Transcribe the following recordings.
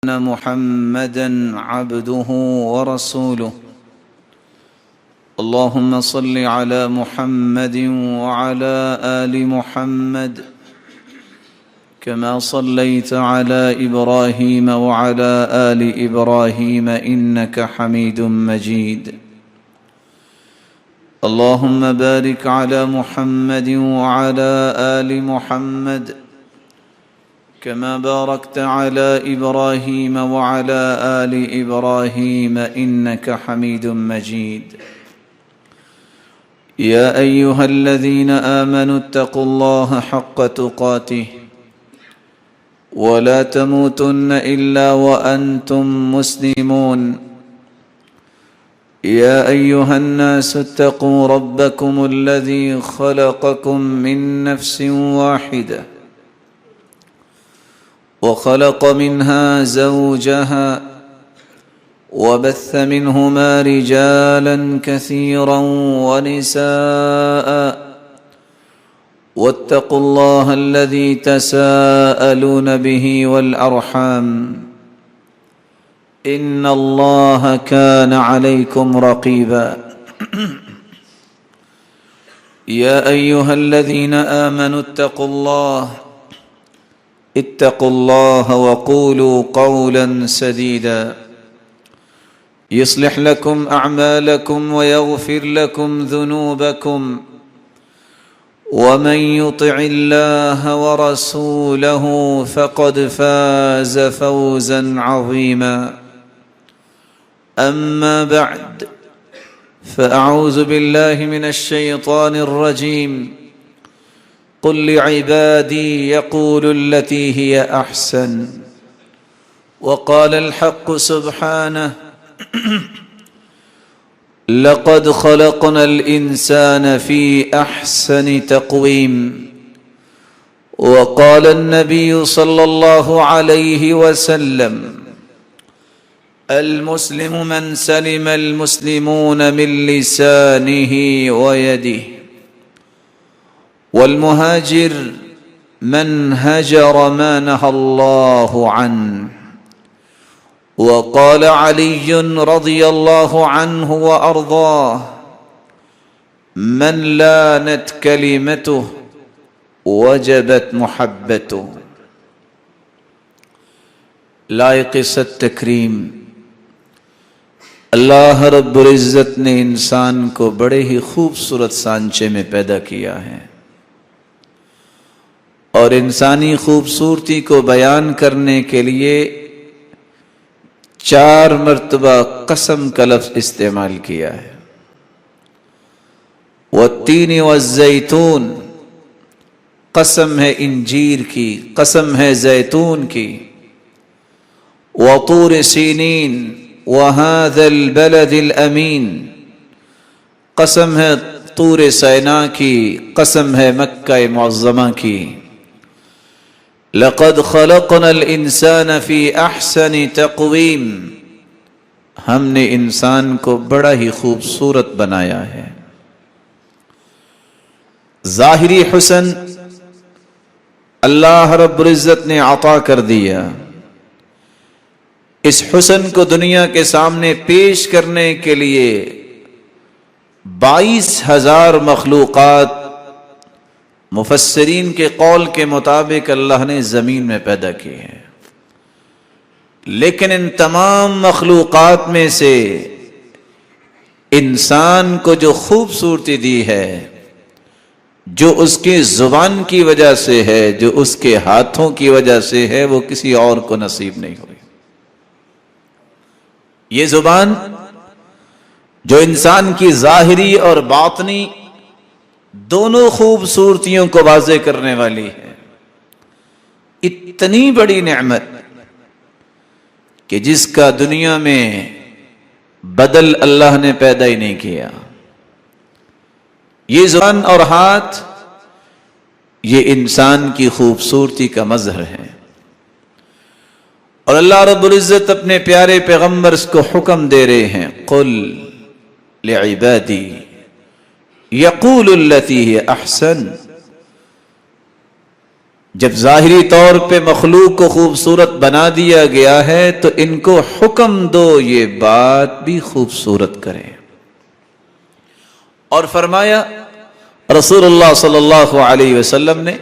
محمدًا عبده ورسوله اللهم صل على محمد وعلى آل محمد كما صليت على إبراهيم وعلى آل إبراهيم إنك حميد مجيد اللهم بارك على محمد وعلى آل محمد كما باركت على إبراهيم وعلى آل إبراهيم إنك حميد مجيد يا أيها الذين آمنوا اتقوا الله حق تقاته ولا تموتن إلا وأنتم مسلمون يا أيها الناس اتقوا ربكم الذي خلقكم من نفس واحدة وخلق منها زوجها وبث منهما رجالا كثيرا ونساء واتقوا الله الذي تساءلون به والأرحام إن الله كان عليكم رقيبا يا أيها الذين آمنوا اتقوا الله وقولوا قولا سديدا يصلح لكم أعمالكم ويغفر لكم ذنوبكم ومن يطع الله ورسوله فقد فاز فوزا عظيما أما بعد فأعوذ بالله من الشيطان الرجيم قل لعبادي يقولوا التي هي أحسن وقال الحق سبحانه لقد خلقنا الإنسان في أحسن تقويم وقال النبي صلى الله عليه وسلم المسلم من سلم المسلمون من لسانه ويده والمهاجر من هجر ما نهى الله عنه وقال علي رضي الله عنه وأرضاه من لانت كلمته وجبت محبته لائق ست تکریم اللہ رب العزت نے انسان کو بڑے ہی خوبصورت سانچے میں پیدا کیا ہے اور انسانی خوبصورتی کو بیان کرنے کے لیے 4 مرتبہ قسم کا لفظ استعمال کیا ہے والتین والزیتون قسم ہے انجیر کی قسم ہے زیتون کی وطور سینین وهذا البلد الامین قسم ہے طور سینا کی قسم ہے مکہ معظمہ کی لقد خلقنا الانسان فی احسن تقویم ہم نے انسان کو بڑا ہی خوبصورت بنایا ہے ظاہری حسن اللہ رب العزت نے عطا کر دیا اس حسن کو دنیا کے سامنے پیش کرنے کے لیے 22,000 مخلوقات مفسرین کے قول کے مطابق اللہ نے زمین میں پیدا کی ہے لیکن ان تمام مخلوقات میں سے انسان کو جو خوبصورتی دی ہے جو اس کی زبان کی وجہ سے ہے جو اس کے ہاتھوں کی وجہ سے ہے وہ کسی اور کو نصیب نہیں ہوئی یہ زبان جو انسان کی ظاہری اور باطنی دونوں خوبصورتیوں کو واضح کرنے والی ہے اتنی بڑی نعمت کہ جس کا دنیا میں بدل اللہ نے پیدا ہی نہیں کیا یہ زبان اور ہاتھ یہ انسان کی خوبصورتی کا مظہر ہے اور اللہ رب العزت اپنے پیارے پیغمبر اس کو حکم دے رہے ہیں قل لعبادی یقول التی ہی احسن جب ظاہری طور پہ مخلوق کو خوبصورت بنا دیا گیا ہے تو ان کو حکم دو یہ بات بھی خوبصورت کریں. اور فرمایا رسول اللہ صلی اللہ علیہ وسلم نے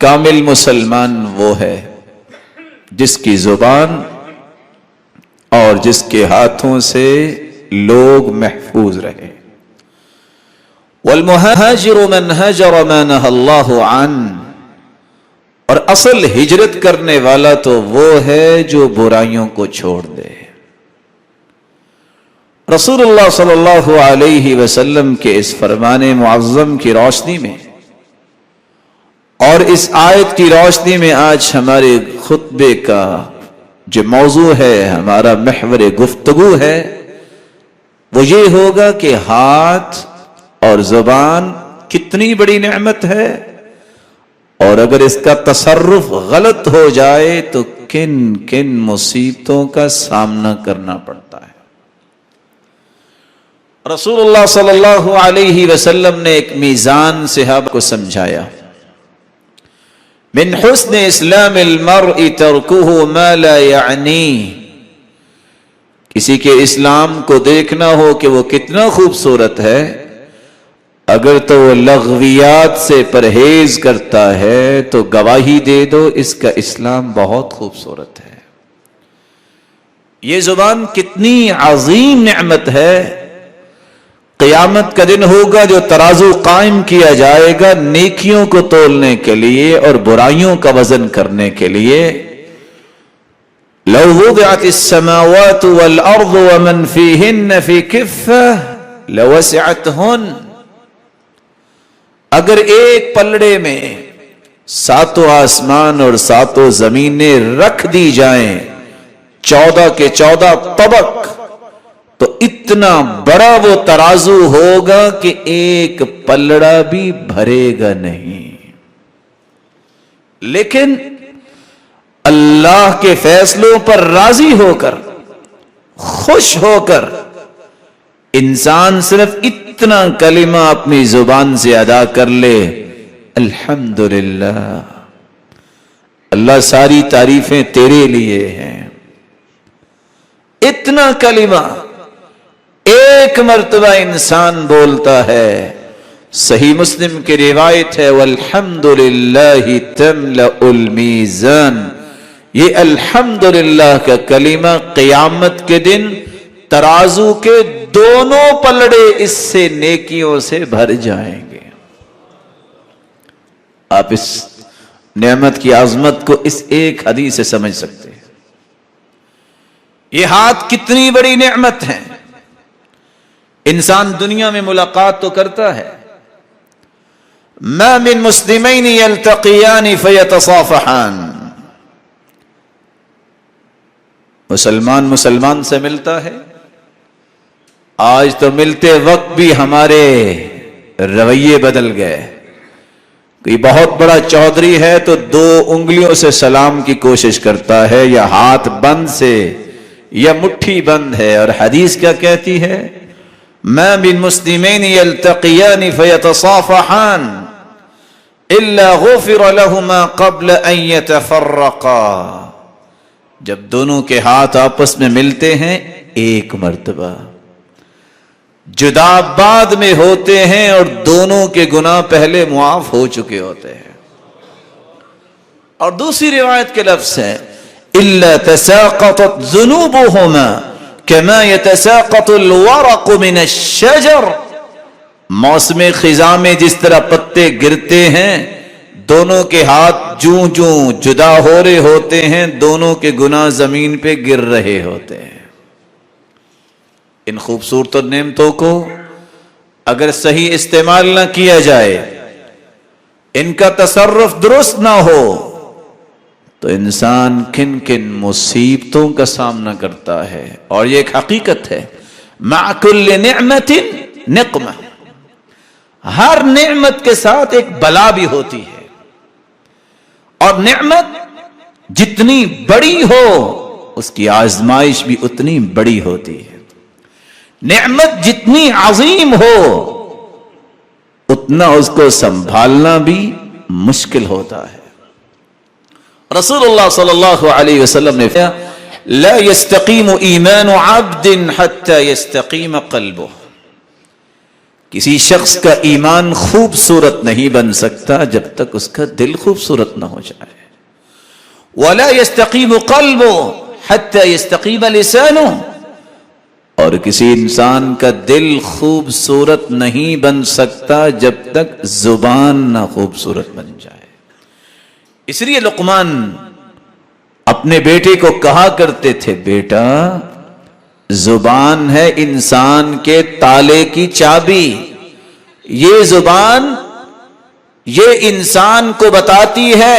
کامل مسلمان وہ ہے جس کی زبان اور جس کے ہاتھوں سے لوگ محفوظ رہے. والمہاجر من ہجر ما نہى اللہ عنہ، اور اصل ہجرت کرنے والا تو وہ ہے جو برائیوں کو چھوڑ دے. رسول اللہ صلی اللہ علیہ وسلم کے اس فرمان معظم کی روشنی میں اور اس آیت کی روشنی میں آج ہمارے خطبے کا جو موضوع ہے، ہمارا محور گفتگو ہے، وہ یہ ہوگا کہ ہاتھ اور زبان کتنی بڑی نعمت ہے، اور اگر اس کا تصرف غلط ہو جائے تو کن کن مصیبتوں کا سامنا کرنا پڑتا ہے. رسول اللہ صلی اللہ علیہ وسلم نے ایک میزان صحابہ کو سمجھایا. من حسن اسلام المرء ترکہ ما لا یعنی، کسی کے اسلام کو دیکھنا ہو کہ وہ کتنا خوبصورت ہے، اگر تو وہ لغویات سے پرہیز کرتا ہے تو گواہی دے دو اس کا اسلام بہت خوبصورت ہے. یہ زبان کتنی عظیم نعمت ہے. قیامت کا دن ہوگا جو ترازو قائم کیا جائے گا نیکیوں کو تولنے کے لیے اور برائیوں کا وزن کرنے کے لیے. لو وضعت السماوات والارض ومن فيهن في كفة لوسعتهن، اگر ایک پلڑے میں ساتوں آسمان اور ساتوں زمینیں رکھ دی جائیں 14 کے 14 طبق، تو اتنا بڑا وہ ترازو ہوگا کہ ایک پلڑا بھی بھرے گا نہیں. لیکن اللہ کے فیصلوں پر راضی ہو کر، خوش ہو کر، انسان صرف اتنا کلمہ اپنی زبان سے ادا کر لے، الحمدللہ، اللہ ساری تعریفیں تیرے لیے ہیں. اتنا کلمہ ایک مرتبہ انسان بولتا ہے. صحیح مسلم کی روایت ہے، والحمدللہ تملأ المیزان. یہ الحمدللہ کا کلمہ قیامت کے دن ترازو کے دونوں پلڑے اس سے نیکیوں سے بھر جائیں گے. آپ اس نعمت کی عظمت کو اس ایک حدیث سے سمجھ سکتے ہیں. یہ ہاتھ کتنی بڑی نعمت ہے. انسان دنیا میں ملاقات تو کرتا ہے. ما من مسلمین یلتقیان فیتصافحان، مسلمان سے ملتا ہے. آج تو ملتے وقت بھی ہمارے رویے بدل گئے. کوئی بہت بڑا چودھری ہے تو 2 انگلیوں سے سلام کی کوشش کرتا ہے، یا ہاتھ بند سے یا مٹھی بند ہے. اور حدیث کیا کہتی ہے؟ ما من مسلمین یلتقیان فیتصافحان الا غفر لهما قبل ان یتفرقا. جب دونوں کے ہاتھ آپس میں ملتے ہیں ایک مرتبہ، جدا بعد میں ہوتے ہیں اور دونوں کے گناہ پہلے معاف ہو چکے ہوتے ہیں. اور دوسری روایت کے لفظ ہے الا تساقطت ذنوبهما كما يتساقط الورق من الشجر. موسم خزاں میں جس طرح پتے گرتے ہیں، دونوں کے ہاتھ جوں جوں جدا ہو رہے ہوتے ہیں، دونوں کے گناہ زمین پہ گر رہے ہوتے ہیں. ان خوبصورت نعمتوں کو اگر صحیح استعمال نہ کیا جائے، ان کا تصرف درست نہ ہو، تو انسان کن کن مصیبتوں کا سامنا کرتا ہے. اور یہ ایک حقیقت ہے، مع کل نعمت نقمہ، ہر نعمت کے ساتھ ایک بلا بھی ہوتی ہے. اور نعمت جتنی بڑی ہو اس کی آزمائش بھی اتنی بڑی ہوتی ہے. نعمت جتنی عظیم ہو اتنا اس کو سنبھالنا بھی مشکل ہوتا ہے۔ رسول اللہ صلی اللہ علیہ وسلم نے فرمایا لا يستقیم ایمان عبد حتى يستقیم قلبه، کسی شخص کا ایمان خوبصورت نہیں بن سکتا جب تک اس کا دل خوبصورت نہ ہو جائے۔ ولا يستقیم قلبه حتى يستقیم لسانه، اور کسی انسان کا دل خوبصورت نہیں بن سکتا جب تک زبان نہ خوبصورت بن جائے۔ اس لیے لقمان اپنے بیٹے کو کہا کرتے تھے بیٹا زبان ہے انسان کے تالے کی چابی، یہ زبان یہ انسان کو بتاتی ہے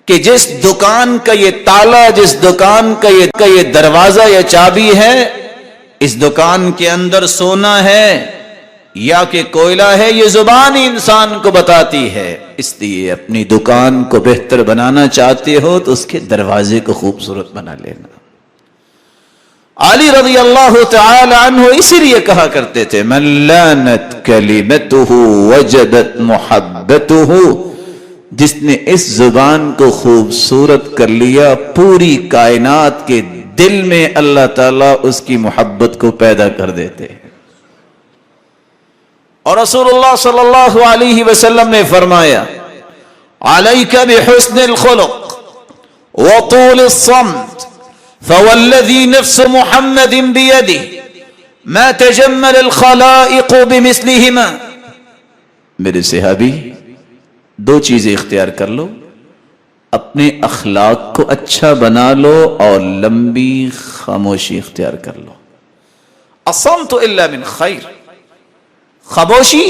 کہ جس دکان کا یہ تالا، جس دکان کا یہ دروازہ یا چابی ہے، اس دکان کے اندر سونا ہے یا کہ کوئلہ ہے، یہ زبان ہی انسان کو بتاتی ہے۔ اس لیے اپنی دکان کو بہتر بنانا چاہتے ہو تو اس کے دروازے کو خوبصورت بنا لینا۔ علی رضی اللہ تعالی عنہ اسی لیے کہا کرتے تھے من لانت کلمتہ وجدت محبتہ، جس نے اس زبان کو خوبصورت کر لیا پوری کائنات کے دل میں اللہ تعالیٰ اس کی محبت کو پیدا کر دیتے ہیں۔ اور رسول اللہ صلی اللہ علیہ وسلم نے فرمایا علیک بحسن الخلق وطول الصمت فوالذی نفس محمد بیدہ ما تجمل الخلائق بمثلہما، میرے صحابی دو چیزیں اختیار کر لو، اپنے اخلاق کو اچھا بنا لو اور لمبی خاموشی اختیار کر لو۔ الصمت الا من خیر، خاموشی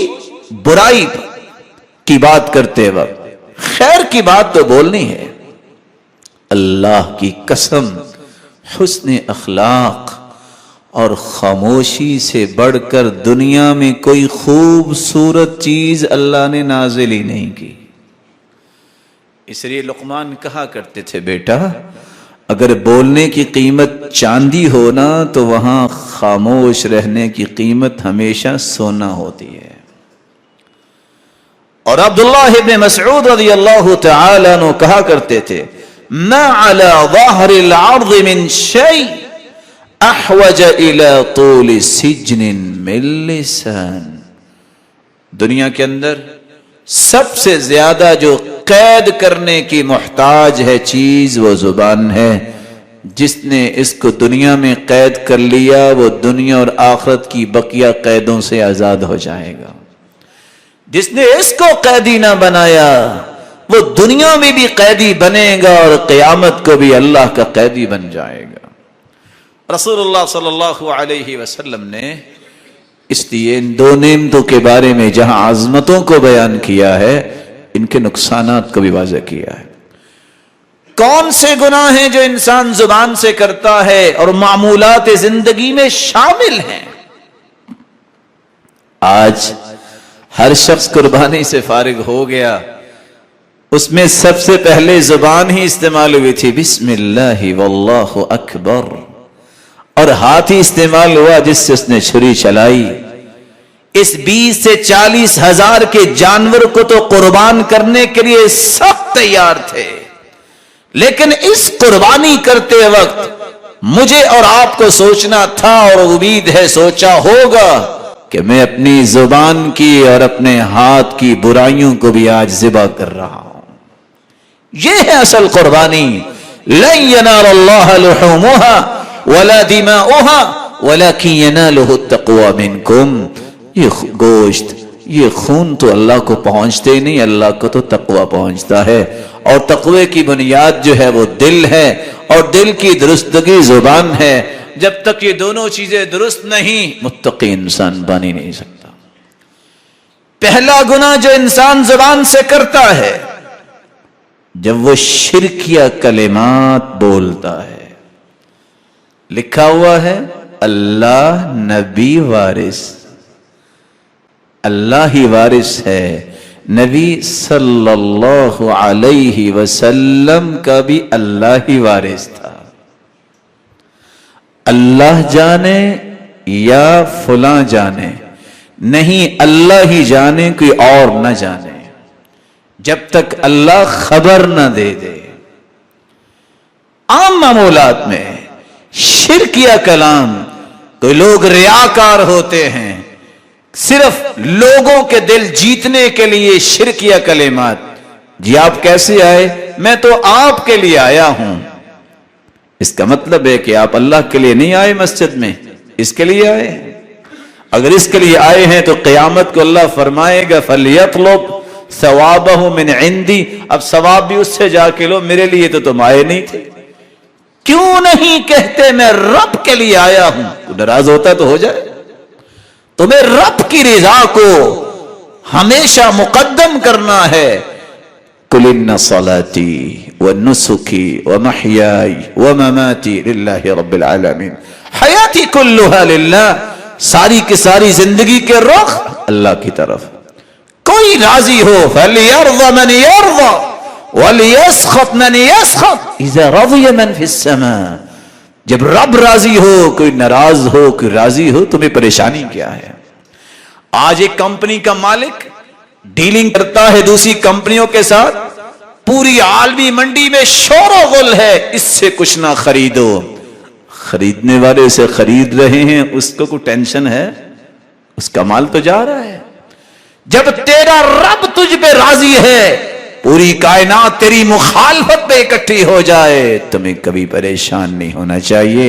برائی کی بات کرتے وقت خیر کی بات تو بولنی ہے۔ اللہ کی قسم حسن اخلاق اور خاموشی سے بڑھ کر دنیا میں کوئی خوبصورت چیز اللہ نے نازل ہی نہیں کی۔ اس لیے لقمان کہا کرتے تھے بیٹا اگر بولنے کی قیمت چاندی ہونا تو وہاں خاموش رہنے کی قیمت ہمیشہ سونا ہوتی ہے۔ اور عبداللہ ابن مسعود رضی اللہ تعالی عنہ کہا کرتے تھے ما علی ظہر العرض من شیء احوج الى طول سجن من لسان، دنیا کے اندر سب سے زیادہ جو قید کرنے کی محتاج ہے چیز وہ زبان ہے۔ جس نے اس کو دنیا میں قید کر لیا وہ دنیا اور آخرت کی بقیہ قیدوں سے آزاد ہو جائے گا۔ جس نے اس کو قیدی نہ بنایا وہ دنیا میں بھی قیدی بنے گا اور قیامت کو بھی اللہ کا قیدی بن جائے گا۔ رسول اللہ صلی اللہ علیہ وسلم نے اس لیے ان دو نعمتوں کے بارے میں جہاں عظمتوں کو بیان کیا ہے ان کے نقصانات کو بھی واضح کیا ہے۔ کون سے گناہ ہیں جو انسان زبان سے کرتا ہے اور معمولات زندگی میں شامل ہیں؟ آج ہر شخص قربانی سے فارغ ہو گیا، اس میں سب سے پہلے زبان ہی استعمال ہوئی تھی بسم اللہ واللہ اکبر، اور ہاتھ ہی استعمال ہوا جس سے اس نے چھری چلائی۔ اس 20 سے 40 ہزار کے جانور کو تو قربان کرنے کے لیے سب تیار تھے، لیکن اس قربانی کرتے وقت مجھے اور آپ کو سوچنا تھا اور امید ہے سوچا ہوگا کہ میں اپنی زبان کی اور اپنے ہاتھ کی برائیوں کو بھی آج ذبح کر رہا ہوں۔ یہ ہے اصل قربانی۔ لن ینال اللہ لحومها ولا دماؤها ولكن يناله التقوى منكم، یہ گوشت یہ خون تو اللہ کو پہنچتے ہی نہیں، اللہ کو تو تقوی پہنچتا ہے، اور تقوی کی بنیاد جو ہے وہ دل ہے، اور دل کی درستگی زبان ہے۔ جب تک یہ دونوں چیزیں درست نہیں متقی انسان بن ہی نہیں سکتا۔ پہلا گناہ جو انسان زبان سے کرتا ہے جب وہ شرکیہ کلمات بولتا ہے، لکھا ہوا ہے اللہ نبی وارث، اللہ ہی وارث ہے۔ نبی صلی اللہ علیہ وسلم کا بھی اللہ ہی وارث تھا۔ اللہ جانے یا فلاں جانے، نہیں اللہ ہی جانے کوئی اور نہ جانے۔ جب تک اللہ خبر نہ دے دے۔ عام معمولات میں شرکیہ کلام، کوئی لوگ ریاکار ہوتے ہیں، صرف لوگوں کے دل جیتنے کے لیے شرکیہ کلمات، جی آپ کیسے آئے؟ میں تو آپ کے لیے آیا ہوں۔ اس کا مطلب ہے کہ آپ اللہ کے لیے نہیں آئے مسجد میں، اس کے لیے آئے ہیں۔ اگر اس کے لیے آئے ہیں تو قیامت کو اللہ فرمائے گا فَلْيَطْلُبْ ثَوَابَهُ مِنْ عِنْدِي، اب ثواب بھی اس سے جا کے لو، میرے لیے تو تم آئے نہیں تھے۔ کیوں نہیں کہتے میں رب کے لیے آیا ہوں؟ تو ناراض ہوتا تو ہو جائے۔ تمہیں رب کی رضا کو ہمیشہ مقدم کرنا ہے۔ قُلْ إِنَّ صَلَاتِي وَنُسُكِي وَمَحْيَايَ وَمَمَاتِي لِلَّهِ رَبِّ الْعَالَمِينَ، حیاتی کلھا للہ، ساری کی ساری زندگی کے رخ اللہ کی طرف۔ کوئی راضی ہو فَلْيَرْضَ مَنْ يَرْضَ وَلْيَسْخَطْ مَنْ يَسْخَطْ إِذَا رَضِيَ مَنْ فِي السَّمَاءِ، جب رب راضی ہو کوئی ناراض ہو، کوئی راضی ہو، تمہیں پریشانی کیا ہے؟ آج ایک کمپنی کا مالک ڈیلنگ کرتا ہے دوسری کمپنیوں کے ساتھ، پوری عالمی منڈی میں شور و غل ہے، اس سے کچھ نہ خریدو۔ خریدنے والے سے خرید رہے ہیں، اس کو کوئی ٹینشن ہے؟ اس کا مال تو جا رہا ہے۔ جب تیرا رب تجھ پہ راضی ہے، پوری کائنات تیری مخالفت پہ اکٹھی ہو جائے، تمہیں کبھی پریشان نہیں ہونا چاہیے،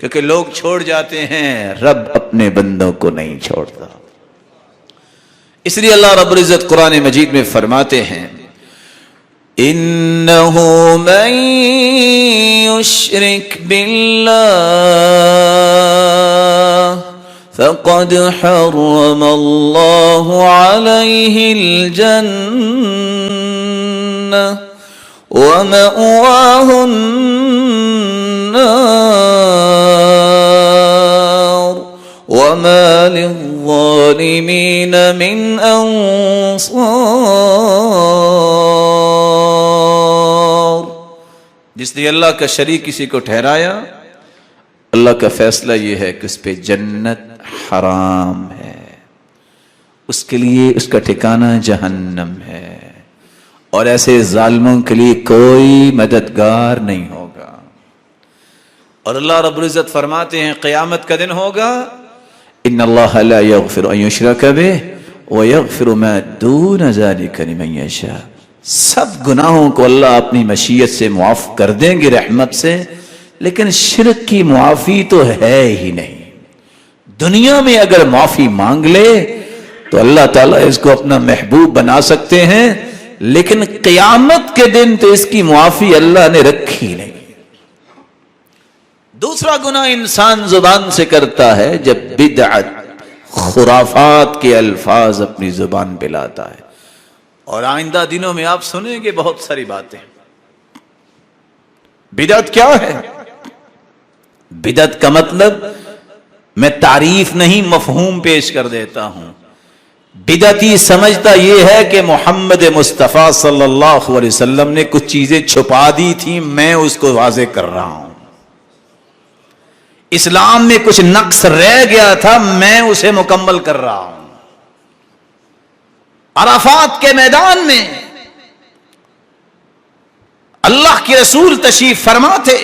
کیونکہ لوگ چھوڑ جاتے ہیں، رب اپنے بندوں کو نہیں چھوڑتا۔ اس لیے اللہ رب العزت قرآن مجید میں فرماتے ہیں إِنَّهُ مَن يُشْرِكْ بِاللَّهِ فَقَدْ حَرَّمَ اللَّهُ عَلَيْهِ الْجَنَّةَ وَمَأْوَاهُ النَّارُ وَمَا لِلظَّالِمِينَ مِنْ أَنصَارٍ۔ جس نے اللہ کا شریک کسی کو ٹھہرایا، اللہ کا فیصلہ یہ ہے کہ اس پہ جنت حرام ہے، اس کے لیے اس کا ٹھکانہ جہنم ہے، اور ایسے ظالموں کے لیے کوئی مددگار نہیں ہوگا۔ اور اللہ رب العزت فرماتے ہیں قیامت کا دن ہوگا ان اللہ لا یغفر ان یشرک بہ ویغفر ما دون ذلک لمن یشاء، سب گناہوں کو اللہ اپنی مشیت سے معاف کر دیں گے رحمت سے، لیکن شرک کی معافی تو ہے ہی نہیں۔ دنیا میں اگر معافی مانگ لے تو اللہ تعالیٰ اس کو اپنا محبوب بنا سکتے ہیں، لیکن قیامت کے دن تو اس کی معافی اللہ نے رکھی نہیں۔ دوسرا گناہ انسان زبان سے کرتا ہے جب بدعت، خرافات کے الفاظ اپنی زبان پہ لاتا ہے، اور آئندہ دنوں میں آپ سنیں گے بہت ساری باتیں۔ بدعت کیا ہے؟ بدعت کا مطلب میں تعریف نہیں مفہوم پیش کر دیتا ہوں۔ بدعتی سمجھتا یہ ہے کہ محمد مصطفیٰ صلی اللہ علیہ وسلم نے کچھ چیزیں چھپا دی تھیں، میں اس کو واضح کر رہا ہوں۔ اسلام میں کچھ نقص رہ گیا تھا، میں اسے مکمل کر رہا ہوں۔ عرفات کے میدان میں اللہ کے رسول تشریف فرما تھے،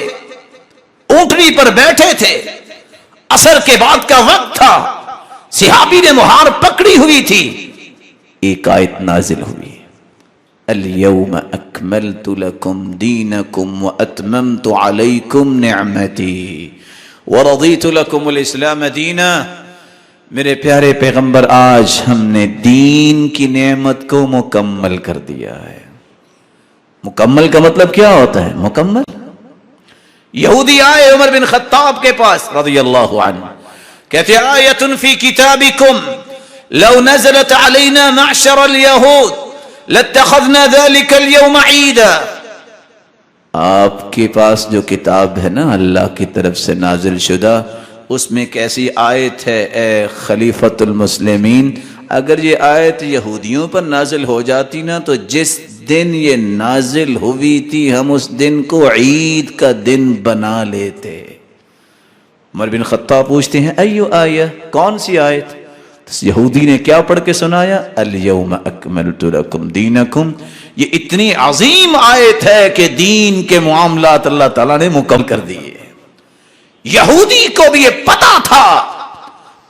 اونٹنی پر بیٹھے تھے، عصر کے بعد کا وقت تھا، صحابی نے مہار پکڑی ہوئی تھی، ایک آیت نازل ہوئی، اليوم اکملت لکم دینکم واتممت علیکم نعمتی ورضیت لکم الاسلام دینا۔ میرے پیارے پیغمبر، آج ہم نے دین کی نعمت کو مکمل کر دیا ہے۔ مکمل کا مطلب کیا ہوتا ہے؟ مکمل۔ یہودی آئے عمر بن خطاب کے پاس رضی اللہ عنہ، کہتے آیت فی کتابکم لو نزلت علینا معشر الیہود لاتخذنا ذلك اليوم عیدا۔ آپ کے پاس جو کتاب ہے نا اللہ کی طرف سے نازل شدہ، اس میں کیسی آیت ہے اے خلیفۃ المسلمین؟ اگر یہ آیت یہودیوں پر نازل ہو جاتی نا تو جس دن یہ نازل ہوئی تھی ہم اس دن کو عید کا دن بنا لیتے۔ عمر بن خطاب پوچھتے ہیں ایو آیہ، کون سی آیت؟ یہودی نے کیا پڑھ کے سنایا؟ الیوم اکملت لکم دینکم، یہ اتنی عظیم آیت ہے کہ دین کے معاملات اللہ تعالیٰ نے مکمل کر دیے. یہودی کو بھی یہ پتا تھا،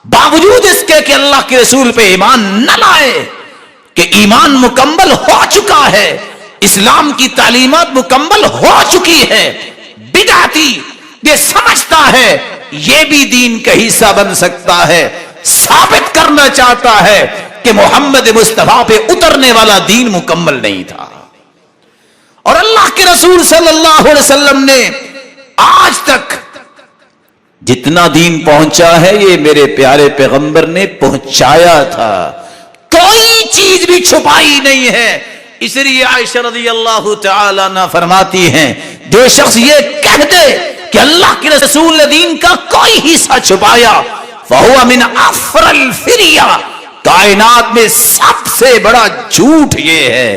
باوجود اس کے کہ اللہ کے رسول پہ ایمان نہ لائے، کہ ایمان مکمل ہو چکا ہے، اسلام کی تعلیمات مکمل ہو چکی ہے، بدعتی یہ سمجھتا ہے یہ بھی دین کا حصہ بن سکتا ہے، ثابت کرنا چاہتا ہے کہ محمد مصطفیٰ پہ اترنے والا دین مکمل نہیں تھا. اور اللہ کے رسول صلی اللہ علیہ وسلم نے آج تک جتنا دین پہنچا ہے یہ میرے پیارے پیغمبر نے پہنچایا تھا، کوئی چیز بھی چھپائی نہیں ہے. اس لیے عائشہ رضی اللہ تعالی عنہ فرماتی ہیں جو شخص یہ کہہ دے کہ اللہ کے رسول نے دین کا کوئی حصہ چھپایا فہو من افر الفریا، کائنات میں سب سے بڑا جھوٹ یہ ہے.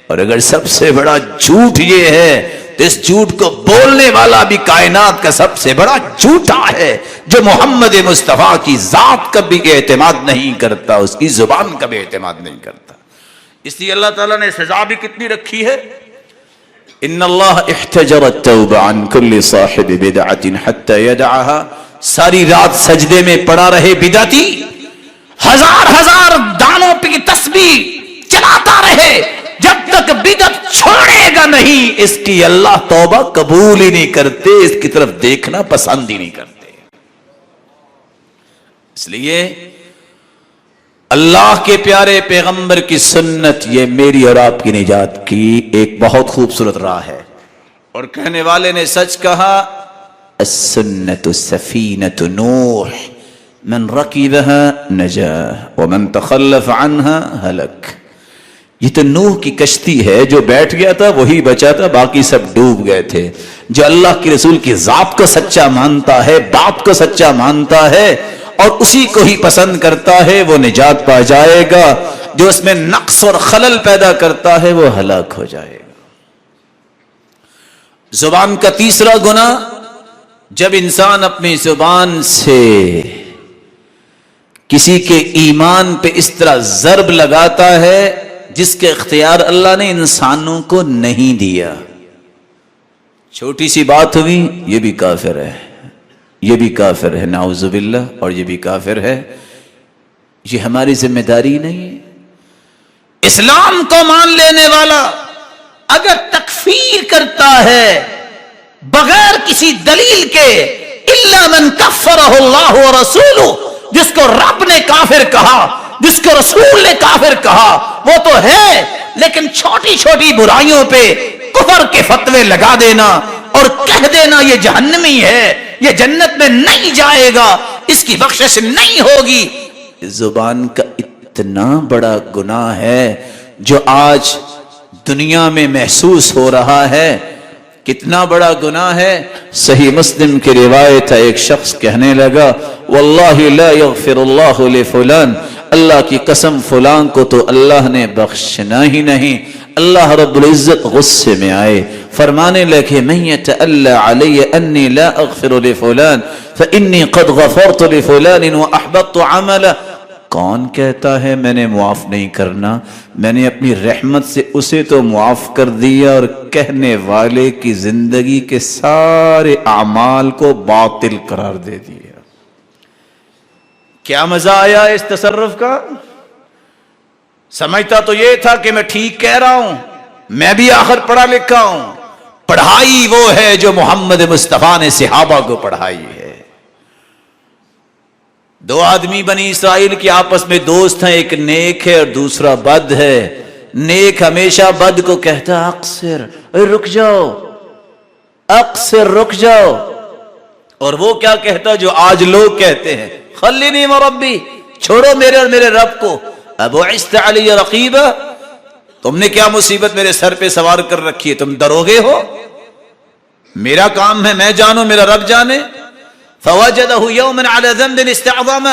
اور اگر سب سے بڑا جھوٹ یہ ہے تو اس جھوٹ کو بولنے والا بھی کائنات کا سب سے بڑا جھوٹا ہے، جو محمد مصطفیٰ کی ذات کا بھی اعتماد نہیں کرتا، اس کی زبان کا بھی اعتماد نہیں کرتا. اس لیے اللہ تعالیٰ نے سزا بھی کتنی رکھی ہے. ان اللہ احتجر التوبہ عن کل صاحب بدعت حتی یدعها، ساری رات سجدے میں پڑا رہے بدعتی، ہزار دانوں پہ تسبیح چلاتا رہے، جب تک بدعت چھوڑے گا نہیں اس کی اللہ توبہ قبول ہی نہیں کرتے، اس کی طرف دیکھنا پسند ہی نہیں کرتے. اس لیے اللہ کے پیارے پیغمبر کی سنت یہ میری اور آپ کی نجات کی ایک بہت خوبصورت راہ ہے. اور کہنے والے نے سچ کہا، السنت سفینۃ نوح من رکبها نجا ومن تخلف عنها ہلک. یہ تو نوح کی کشتی ہے، جو بیٹھ گیا تھا وہی بچا تھا، باقی سب ڈوب گئے تھے. جو اللہ کے رسول کی ذات کو سچا مانتا ہے، بات کو سچا مانتا ہے اور اسی کو ہی پسند کرتا ہے وہ نجات پا جائے گا. جو اس میں نقص اور خلل پیدا کرتا ہے وہ ہلاک ہو جائے گا. زبان کا تیسرا گناہ، جب انسان اپنی زبان سے کسی کے ایمان پہ اس طرح ضرب لگاتا ہے جس کے اختیار اللہ نے انسانوں کو نہیں دیا. چھوٹی سی بات ہوئی، یہ بھی کافر ہے، یہ بھی کافر ہے، نعوذ باللہ، اور یہ بھی کافر ہے. یہ ہماری ذمہ داری نہیں ہے. اسلام کو مان لینے والا اگر تکفیر کرتا ہے بغیر کسی دلیل کے، الا من کفرہ اللہ ورسولہ، جس کو رب نے کافر کہا، جس کو رسول نے کافر کہا، وہ تو ہے، لیکن چھوٹی چھوٹی برائیوں پہ کفر کے فتوے لگا دینا اور کہہ دینا یہ جہنمی ہے، یہ جنت میں نہیں جائے گا، اس کی بخشش نہیں ہوگی، زبان کا اتنا بڑا گناہ ہے جو آج دنیا میں محسوس ہو رہا ہے. کتنا بڑا گناہ ہے. صحیح مسلم کی روایت ہے، ایک شخص کہنے لگا واللہ لا یغفر اللہ لفلان، اللہ کی قسم فلان کو تو اللہ نے بخشنا ہی نہیں. اللہ رب العزت غصے میں آئے، فرمانے لگے من یتألی علی انی لا اغفر لفلان فانی قد غفرت لفلان واحبطت عمله. کون کہتا ہے میں نے معاف نہیں کرنا؟ میں نے اپنی رحمت سے اسے تو معاف کر دیا اور کہنے والے کی زندگی کے سارے اعمال کو باطل قرار دے دیا. کیا مزہ آیا اس تصرف کا؟ سمجھتا تو یہ تھا کہ میں ٹھیک کہہ رہا ہوں، میں بھی آخر پڑھا لکھا ہوں. پڑھائی وہ ہے جو محمد مصطفیٰ نے صحابہ کو پڑھائی ہے. دو آدمی بنی اسرائیل کے آپس میں دوست ہیں، ایک نیک ہے اور دوسرا بد ہے. نیک ہمیشہ بد کو کہتا اقصر، رک جاؤ، اقصر، رک جاؤ. اور وہ کیا کہتا جو آج لوگ کہتے ہیں، خلینی مربی، چھوڑو میرے اور میرے رب کو. ابعثت علی رقیبا، تم نے کیا مصیبت میرے سر پہ سوار کر رکھی ہے؟ تم دروغے ہو؟ میرا کام ہے میں جانوں، میرا رب جانے. فوجدہ یوما علی ذنب استعظمہ،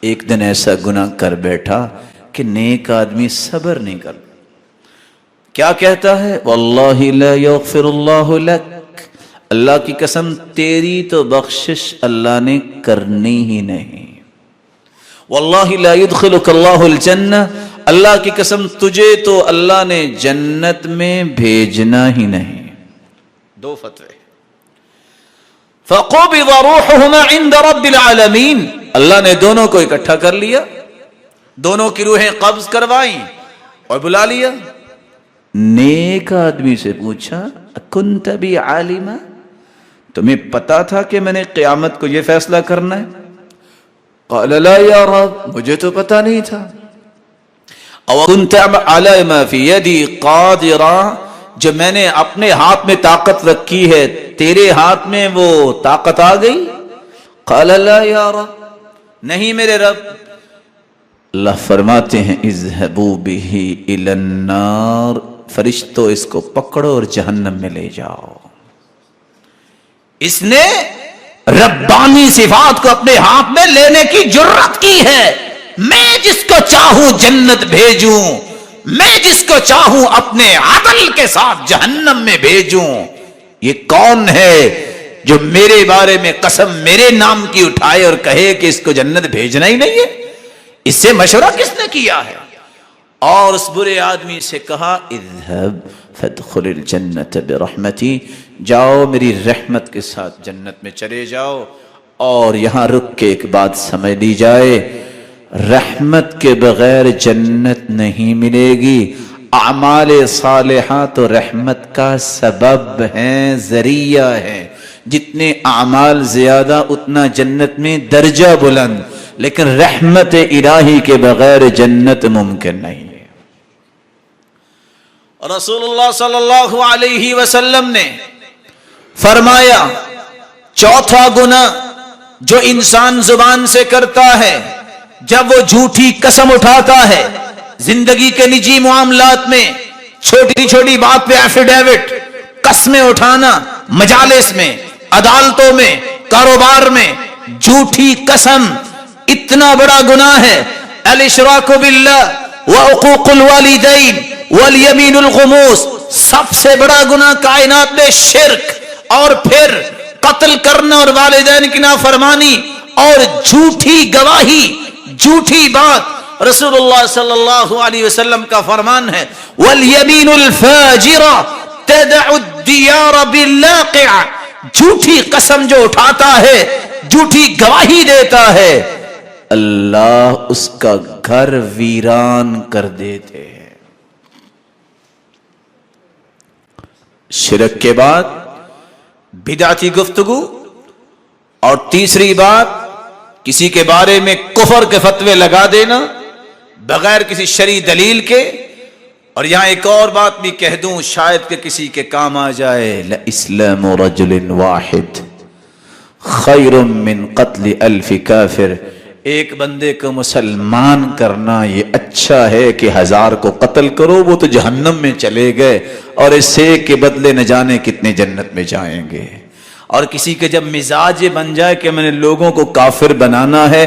ایک دن ایسا گناہ کر بیٹھا کہ نیک آدمی صبر نہیں کر. کیا کہتا ہے؟ واللہ لا یغفر اللہ لک، اللہ کی قسم تیری تو بخشش اللہ نے کرنی ہی نہیں. واللہ لا يدخلك اللہ الجنہ، اللہ کی قسم تجھے تو اللہ نے جنت میں بھیجنا ہی نہیں. دو فتوے. فَقُبِضَ رُوحُهُمَا عِنْدَ رَبِّ الْعَالَمِينَ. اللہ نے دونوں کو اکٹھا کر لیا, دونوں کی روحیں قبض کروائیں اور بلا لیا. نیک آدمی سے پوچھا کنت بی عالما, تمہیں پتا تھا کہ میں نے قیامت کو یہ فیصلہ کرنا ہے؟ قال لا یا رب, مجھے تو پتا نہیں تھا. او کنت علی ما فی یدی قادرا, جو میں نے اپنے ہاتھ میں طاقت رکھی ہے تیرے ہاتھ میں وہ طاقت آ گئی؟ قال لا یا رب, نہیں میرے رب. اللہ فرماتے ہیں اذهبوا به الی النار, فرشتوں اس کو پکڑو اور جہنم میں لے جاؤ. اس نے ربانی صفات کو اپنے ہاتھ میں لینے کی جرت کی ہے. میں جس کو چاہوں جنت بھیجوں, میں جس کو چاہوں اپنے عدل کے ساتھ جہنم میں بھیجوں. یہ کون ہے جو میرے بارے میں قسم میرے نام کی اٹھائے اور کہے کہ اس کو جنت بھیجنا ہی نہیں ہے؟ اس سے مشورہ کس نے کیا ہے؟ اور اس برے آدمی سے کہا اذهب فادخل الجنت برحمتی, جاؤ میری رحمت کے ساتھ جنت میں چلے جاؤ. اور یہاں رک کے ایک بات سمجھ لی جائے, رحمت کے بغیر جنت نہیں ملے گی. اعمال صالحہ تو رحمت کا سبب ہیں, ذریعہ ہیں. جتنے اعمال زیادہ اتنا جنت میں درجہ بلند, لیکن رحمت الہی کے بغیر جنت ممکن نہیں ہے. رسول اللہ صلی اللہ علیہ وسلم نے فرمایا چوتھا گناہ جو انسان زبان سے کرتا ہے جب وہ جھوٹی قسم اٹھاتا ہے, زندگی کے نجی معاملات میں چھوٹی چھوٹی بات پہ ایفیڈیوٹ قسمیں اٹھانا, مجالس میں, عدالتوں میں, کاروبار میں جھوٹی قسم اتنا بڑا گناہ ہے. الاشراک باللہ وعقوق الوالدین والیمین الغموس, سب سے بڑا گناہ کائنات میں شرک, اور پھر قتل کرنا اور والدین کی نافرمانی اور جھوٹی گواہی, جھوٹی بات. رسول اللہ صلی اللہ علیہ وسلم کا فرمان ہے والیمین الفاجرہ تدع الدیار باللاقع, جھوٹی قسم جو اٹھاتا ہے, جھوٹی گواہی دیتا ہے, اللہ اس کا گھر ویران کر دیتے ہیں. شرک کے بعد بدعتی گفتگو, اور تیسری بات کسی کے بارے میں کفر کے فتوے لگا دینا بغیر کسی شرعی دلیل کے. اور یہاں ایک اور بات بھی کہہ دوں, شاید کہ کسی کے کام آ جائے, لَإِسْلَامُ رَجُلٍ وَاحِدٍ خَيْرٌ مِّن قَتْلِ أَلْفِ كَافِرٍ, ایک بندے کو مسلمان کرنا یہ اچھا ہے کہ 1000 کو قتل کرو, وہ تو جہنم میں چلے گئے اور اس ایک کے بدلے نہ جانے کتنے جنت میں جائیں گے. اور کسی کے جب مزاج بن جائے کہ میں نے لوگوں کو کافر بنانا ہے,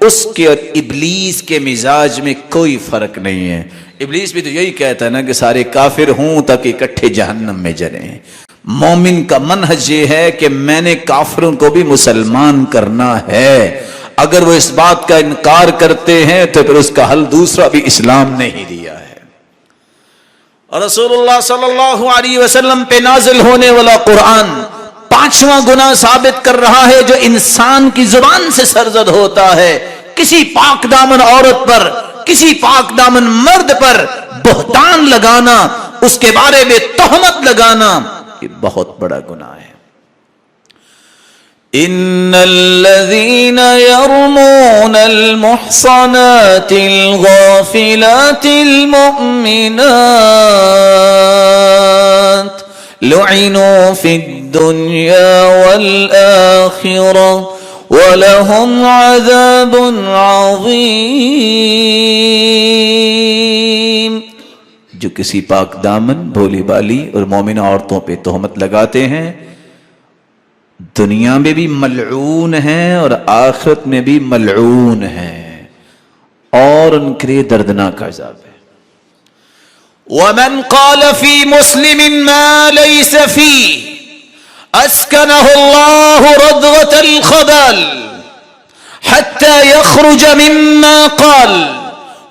اس کے اور ابلیس کے مزاج میں کوئی فرق نہیں ہے. ابلیس بھی تو یہی کہتا ہے نا کہ سارے کافر ہوں تاکہ اکٹھے جہنم میں جلیں. مومن کا منہج یہ ہے کہ میں نے کافروں کو بھی مسلمان کرنا ہے. اگر وہ اس بات کا انکار کرتے ہیں تو پھر اس کا حل دوسرا بھی اسلام نے ہی دیا ہے. رسول اللہ صلی اللہ علیہ وسلم پہ نازل ہونے والا قرآن 5واں گناہ ثابت کر رہا ہے جو انسان کی زبان سے سرزد ہوتا ہے. کسی پاک دامن عورت پر, کسی پاک دامن مرد پر بہتان لگانا, اس کے بارے میں تہمت لگانا, یہ بہت بڑا گناہ ہے. ان الذين يرمون المحصنات الغافلات المؤمنات لعنوا في الدنيا والآخرة وَلَهُمْ عَذَابٌ عَظِيمٌ. جو کسی پاک دامن بھولی بالی اور مومنہ عورتوں پہ تہمت لگاتے ہیں دنیا میں بھی ملعون ہیں اور آخرت میں بھی ملعون ہیں, اور ان کے لیے دردناک عذاب ہے. وَمَنْ قَالَ فِي مُسْلِمٍ مَا لَيْسَ فِيهِ أسكنه الله رضوة الخبال حتى يخرج مما قال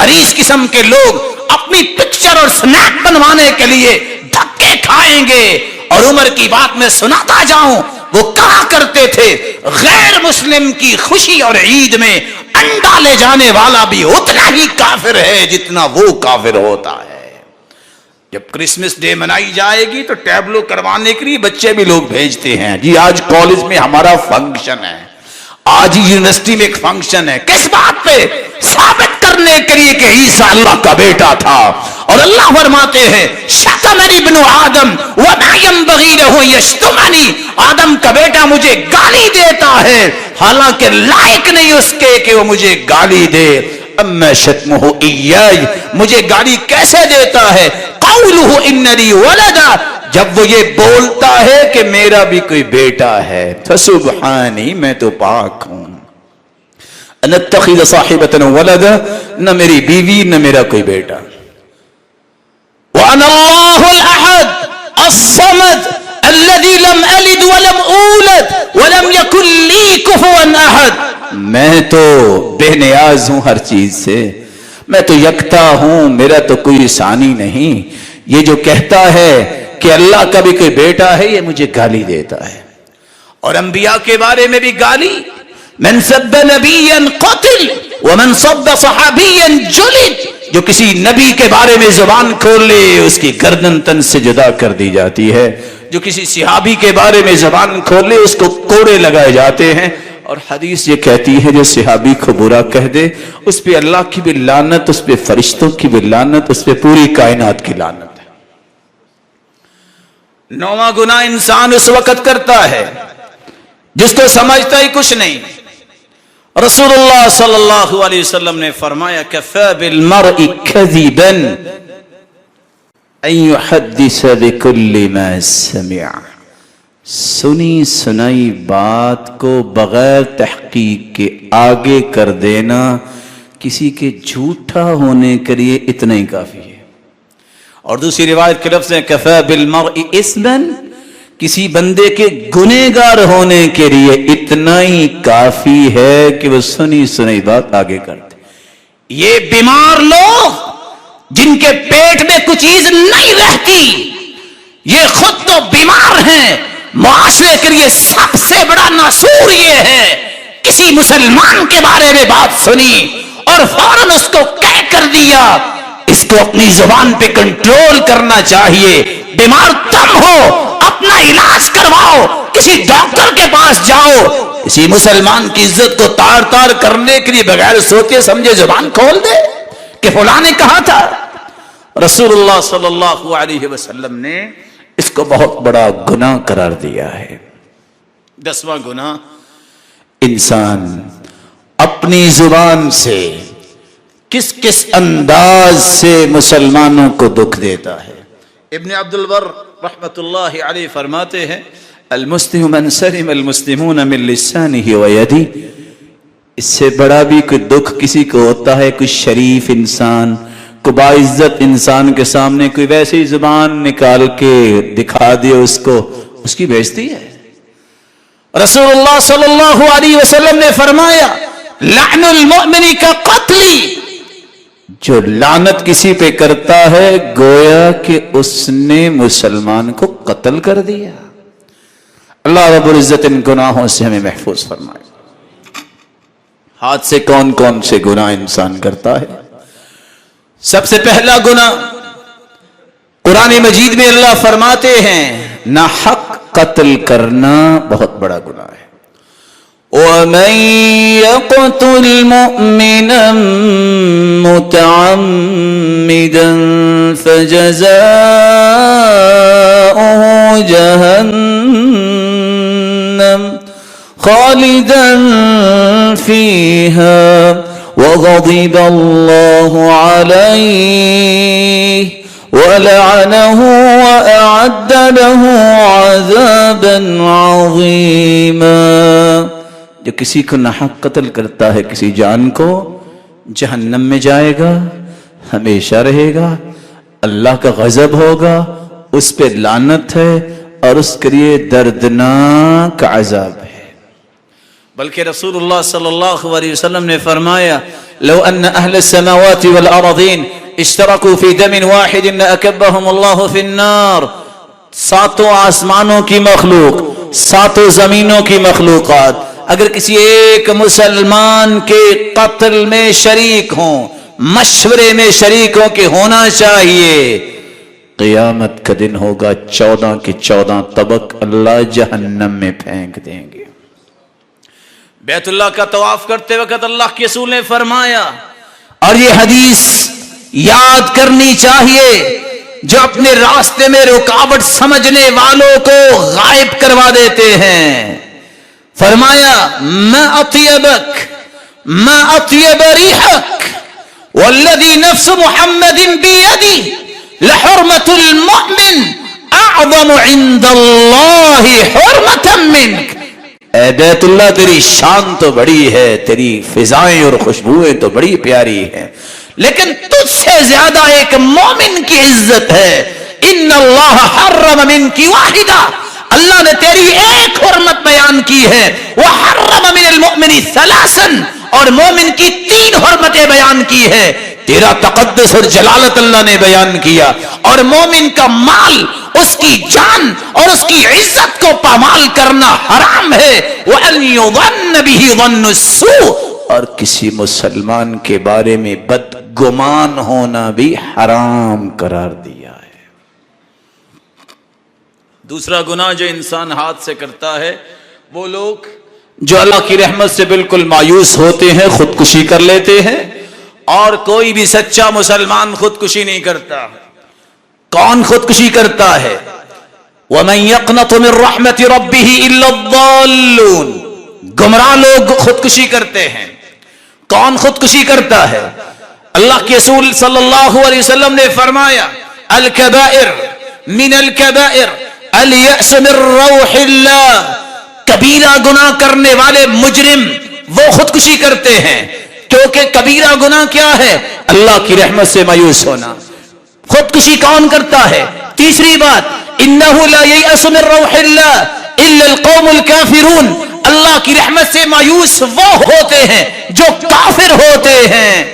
حریص قسم کے لوگ اپنی پکچر اور سنیپ بنوانے کے لیے دھکے کھائیں گے. اور عمر کی بات میں سناتا جاؤں، وہ کہا کرتے تھے غیر مسلم کی خوشی اور عید میں انڈا لے جانے والا بھی اتنا ہی کافر ہے جتنا وہ کافر ہوتا ہے. جب کرسمس ڈے منائی جائے گی تو ٹیبلو کروانے کے لیے بچے بھی لوگ بھیجتے ہیں. جی آج کالج میں ہمارا فنکشن ہے، آج یونیورسٹی میں ایک فنکشن ہے. کس بات پہ؟ ثابت کرنے کے لیے کہ عیسیٰ اللہ کا بیٹا تھا. اور اللہ فرماتے ہیں شتمنی ابن آدم وما ينبغي له يشتمنی، آدم کا بیٹا مجھے گالی دیتا ہے حالانکہ لائق نہیں اس کے کہ وہ مجھے گالی دے. اما شتمہ ایائی، مجھے گالی کیسے دیتا ہے؟ قولہ اننی ولدا، جب وہ یہ بولتا ہے کہ میرا بھی کوئی بیٹا ہے. فسبحانی، میں تو پاک ہوں. ان اتخذ صاحبۃ ولدا، نہ میری بیوی نہ میرا کوئی بیٹا. وانا اللہ الاحد الصمد الذي لم الد ولم اولد ولم يكن لي كفوا احد. میں تو بے نیاز ہوں ہر چیز سے، میں تو یکتا ہوں، میرا تو کوئی ثانی نہیں. یہ جو کہتا ہے کہ اللہ کا بھی کوئی بیٹا ہے یہ مجھے گالی دیتا ہے. اور انبیاء کے بارے میں بھی گالی، من سب نبیا قتل ومن سب صحابیا جلد. جو کسی نبی کے بارے میں زبان کھول لے اس کی گردن تن سے جدا کر دی جاتی ہے. جو کسی صحابی کے بارے میں زبان کھول لے اس کو کوڑے لگائے جاتے ہیں. اور حدیث یہ کہتی ہے جو صحابی کو برا کہہ دے اس پہ اللہ کی بھی لعنت، اس پہ فرشتوں کی بھی لعنت، اس پہ پوری کائنات کی لعنت ہے. نواں گناہ انسان اس وقت کرتا ہے جس کو سمجھتا ہی کچھ نہیں. رسول اللہ صلی اللہ علیہ وسلم نے فرمایا کفى بالمرء كذبا ان يحدث بكل ما سمع. سنی سنائی بات کو بغیر تحقیق کے آگے کر دینا کسی کے جھوٹا ہونے کے لیے اتنا ہی کافی ہے. اور دوسری روایت کے لفظ ہیں کفى بالمرء اثما، کسی بندے کے گنہگار ہونے کے لیے اتنا ہی کافی ہے کہ وہ سنی سنائی بات آگے کرتے. یہ بیمار لوگ جن کے پیٹ میں کچھ چیز نہیں رہتی یہ خود تو بیمار ہیں. معاشرے کے لیے سب سے بڑا ناسور یہ ہے کسی مسلمان کے بارے میں بات سنی اور فوراً اس کو کہہ کر دیا. اس کو اپنی زبان پہ کنٹرول کرنا چاہیے. بیمار تم ہو، اپنا علاج کرواؤ، کسی ڈاکٹر کے پاس جاؤ. کسی مسلمان کی عزت کو تار تار کرنے کے لیے بغیر سوچے سمجھے زبان کھول دے کہ فلاں نے کہا تھا. رسول اللہ صلی اللہ علیہ وسلم نے اس کو بہت بڑا گناہ قرار دیا ہے. 10واں گناہ، انسان اپنی زبان سے کس کس انداز سے مسلمانوں کو دکھ دیتا ہے. ابن عبد البر رحمت اللہ علیہ فرماتے ہیں المسلم من سلم المسلمون من لسانه ويده. اس سے بڑا بھی کوئی دکھ کسی کو ہوتا ہے کوئی شریف انسان، کو باعزت انسان کے سامنے کوئی ویسی زبان نکال کے دکھا دے اس کو، اس کی بےعزتی ہے. رسول اللہ صلی اللہ علیہ وسلم نے فرمایا لعن المؤمن کا قتلی. جو لعنت کسی پہ کرتا ہے گویا کہ اس نے مسلمان کو قتل کر دیا. اللہ رب العزت ان گناہوں سے ہمیں محفوظ فرمائے. ہاتھ سے کون کون سے گناہ انسان کرتا ہے؟ سب سے پہلا گناہ قرآن مجید میں اللہ فرماتے ہیں ناحق قتل کرنا بہت بڑا گناہ ہے. وَمَن يَقْتُلْ مُؤْمِنًا مُتَعَمِّدًا فَجَزَاؤُهُ جَهَنَّمُ خَالِدًا فِيهَا وَغَضِبَ اللَّهُ عَلَيْهِ وَلَعَنَهُ وَأَعَدَّ لَهُ عَذَابًا عَظِيمًا. جو کسی کو ناحق قتل کرتا ہے کسی جان کو، جہنم میں جائے گا، ہمیشہ رہے گا، اللہ کا غضب ہوگا، اس پہ لعنت ہے اور اس کے لیے دردناک عذاب ہے. بلکہ رسول اللہ صلی اللہ علیہ وسلم نے فرمایا لو ان اهل السماوات والارضین اشترکوا فی دم واحد لاکبهم اللہ فی النار. ساتوں آسمانوں کی مخلوق، ساتوں زمینوں کی مخلوقات اگر کسی ایک مسلمان کے قتل میں شریک ہوں، مشورے میں شریک ہوں کہ ہونا چاہیے، قیامت کا دن ہوگا 14 کے 14 طبق اللہ جہنم میں پھینک دیں گے. بیت اللہ کا طواف کرتے وقت اللہ کے رسول نے فرمایا، اور یہ حدیث یاد کرنی چاہیے، جو اپنے راستے میں رکاوٹ سمجھنے والوں کو غائب کروا دیتے ہیں. فرمایا ما اطیبک ما اطیب ریحک والذی نفس محمد بیدی لحرمت المؤمن اعظم عند اللہ حرمتا منک. اے بیت اللہ تیری شان تو بڑی ہے، تیری فضائیں اور خوشبوئیں تو بڑی پیاری ہیں، لیکن تجھ سے زیادہ ایک مومن کی عزت ہے. ان اللہ حرم منک واحدہ، اللہ نے تیری ایک حرمت بیان کی ہے، وحرم من المؤمن ثلاثا، اور مومن کی 3 حرمتیں بیان کی ہے. تیرا تقدس اور جلالت اللہ نے بیان کیا، اور مومن کا مال، اس کی جان اور اس کی عزت کو پامال کرنا حرام ہے. وَأَنْ يُظَنَّ بِهِ ظَنُّ السُّوءِ، اور کسی مسلمان کے بارے میں بدگمان ہونا بھی حرام قرار دیا ہے. دوسرا گناہ جو انسان ہاتھ سے کرتا ہے، وہ لوگ جو اللہ کی رحمت سے بالکل مایوس ہوتے ہیں، خودکشی کر لیتے ہیں. اور کوئی بھی سچا مسلمان خودکشی نہیں کرتا. کون خودکشی کرتا ہے؟ وَمَن يَقْنَطُ مِن رَحْمَةِ رَبِّهِ إِلَّا الضَّالُّونَ، گمراہ لوگ خودکشی کرتے ہیں. کون خودکشی کرتا ہے؟ اللہ کے رسول صلی اللہ علیہ وسلم نے فرمایا، الکبائر من الکبائر الیأس من روح اللہ. کبیرہ گناہ کرنے والے مجرم وہ خودکشی کرتے ہیں، کیونکہ کبیرہ گناہ کیا ہے؟ اللہ کی رحمت سے مایوس ہونا. خودکشی کون کرتا ہے؟ تیسری بات، انہ لا ییأس من روح اللہ الا القوم الکافرون، اللہ کی رحمت سے مایوس وہ ہوتے ہیں جو کافر ہوتے ہیں.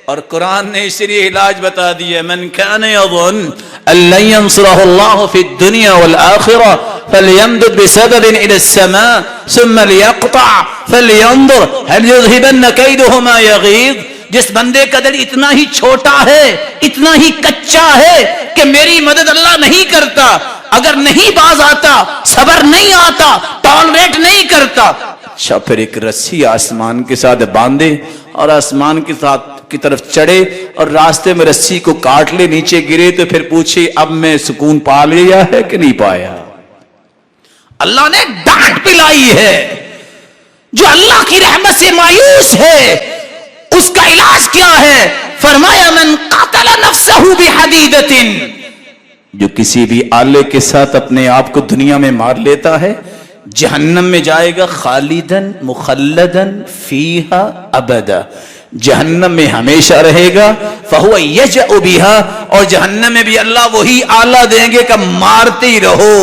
اور قرآن نے اس لیے علاج بتا دیا، من کان یظن ان لن ینصرہ اللہ فی الدنیا والآخرہ فلیمدد بسبب الى السماء ثم لیقطع فلینظر هل یذهبن کیدہ ما یغیظ. جس بندے کا دل اتنا ہی چھوٹا ہے، اتنا ہی کچا ہے کہ میری مدد اللہ نہیں کرتا، اگر نہیں باز آتا، صبر نہیں آتا، ٹالریٹ نہیں کرتا، اچھا پھر ایک رسی آسمان کے ساتھ باندھے اور آسمان کے ساتھ کی طرف چڑھے اور راستے میں رسی کو کاٹ لے، نیچے گرے تو پھر پوچھے اب میں سکون پا لیا ہے کہ نہیں پایا؟ اللہ نے ڈانٹ پلائی ہے. جو اللہ کی رحمت سے مایوس ہے اس کا علاج کیا ہے؟ فرمایا من قتل نفسہ بحدیدۃ، جو کسی بھی آلے کے ساتھ اپنے آپ کو دنیا میں مار لیتا ہے جہنم میں جائے گا، خالدن مخلدن فیہا ابدا، جہنم میں ہمیشہ رہے گا. فہو یجأ بہا، اور جہنم میں بھی اللہ وہی آلہ دیں گے کہ مارتے ہی رہو،